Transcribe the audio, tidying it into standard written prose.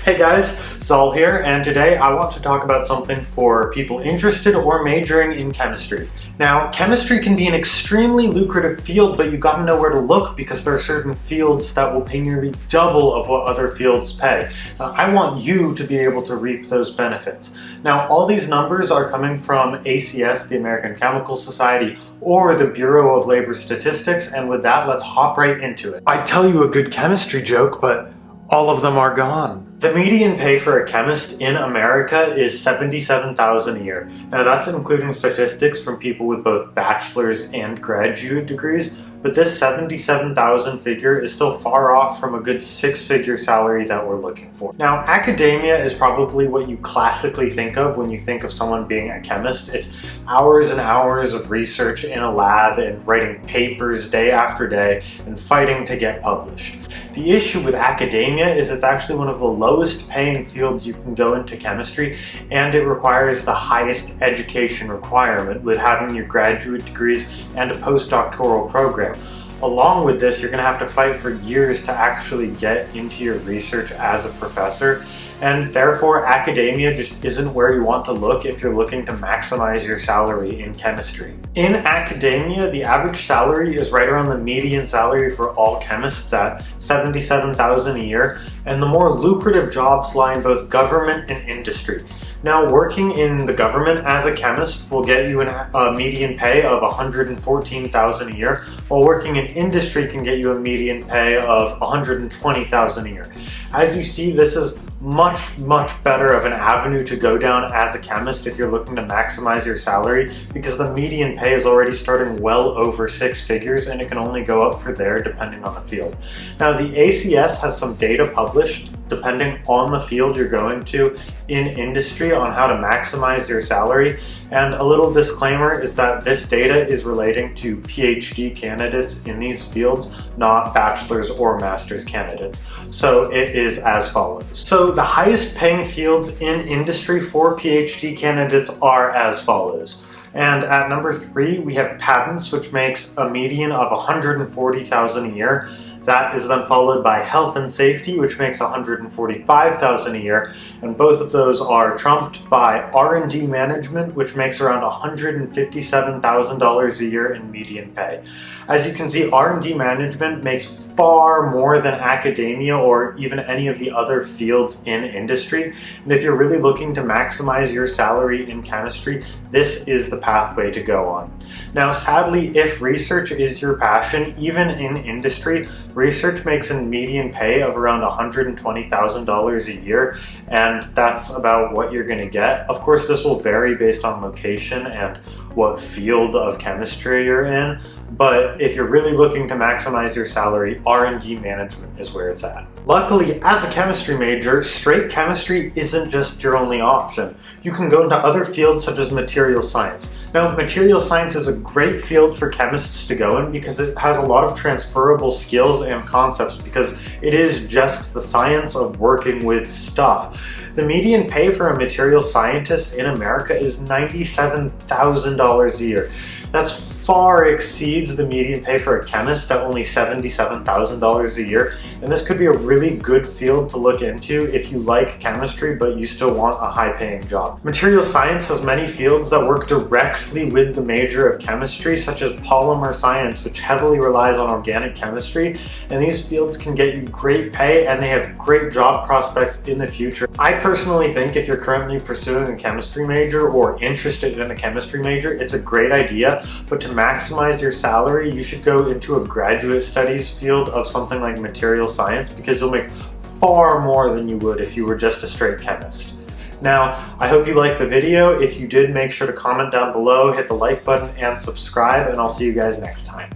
Hey guys, Saul here, and today I want to talk about something for people interested or majoring in chemistry. Now, chemistry can be an extremely lucrative field, but you gotta know where to look because there are certain fields that will pay nearly double of what other fields pay. Now, I want you to be able to reap those benefits. Now, all these numbers are coming from ACS, the American Chemical Society, or the Bureau of Labor Statistics, and with that, let's hop right into it. I'd tell you a good chemistry joke, but all of them are gone. The median pay for a chemist in America is $77,000 a year. Now that's including statistics from people with both bachelor's and graduate degrees, but this $77,000 figure is still far off from a good six-figure salary that we're looking for. Now, academia is probably what you classically think of when you think of someone being a chemist. It's hours and hours of research in a lab and writing papers day after day and fighting to get published. The issue with academia is it's actually one of the lowest paying fields you can go into chemistry, and it requires the highest education requirement with having your graduate degrees and a postdoctoral program. Along with this, you're going to have to fight for years to actually get into your research as a professor, and therefore academia just isn't where you want to look if you're looking to maximize your salary in chemistry. In academia, the average salary is right around the median salary for all chemists at $77,000 a year, and the more lucrative jobs lie in both government and industry. Now, working in the government as a chemist will get you a median pay of $114,000 a year, while working in industry can get you a median pay of $120,000 a year. As you see, this is much better of an avenue to go down as a chemist if you're looking to maximize your salary, because the median pay is already starting well over six figures and it can only go up from there depending on the field. Now, the ACS has some data published depending on the field you're going to in industry on how to maximize your salary, and a little disclaimer is that this data is relating to PhD candidates in these fields, not bachelor's or master's candidates. So it is as follows. So the highest paying fields in industry for PhD candidates are as follows. And at number 3, we have patents, which makes a median of $140,000 a year. That is then followed by health and safety, which makes $145,000 a year, and both of those are trumped by R&D management, which makes around $157,000 a year in median pay. As you can see, R&D management makes far more than academia or even any of the other fields in industry, and if you're really looking to maximize your salary in chemistry, this is the pathway to go on. Now, sadly, if research is your passion, even in industry, research makes a median pay of around $120,000 a year, and that's about what you're going to get. Of course, this will vary based on location and what field of chemistry you're in, but if you're really looking to maximize your salary, R&D management is where it's at. Luckily, as a chemistry major, straight chemistry isn't just your only option. You can go into other fields such as material science. Now, material science is a great field for chemists to go in because it has a lot of transferable skills and concepts because it is just the science of working with stuff. The median pay for a material scientist in America is $97,000 a year. That's far exceeds the median pay for a chemist at only $77,000 a year, and this could be a really good field to look into if you like chemistry but you still want a high-paying job. Material science has many fields that work directly with the major of chemistry, such as polymer science, which heavily relies on organic chemistry, and these fields can get you great pay and they have great job prospects in the future. I personally think if you're currently pursuing a chemistry major or interested in a chemistry major, it's a great idea, but to maximize your salary, you should go into a graduate studies field of something like material science because you'll make far more than you would if you were just a straight chemist. Now, I hope you liked the video. If you did, make sure to comment down below, hit the like button, and subscribe, and I'll see you guys next time.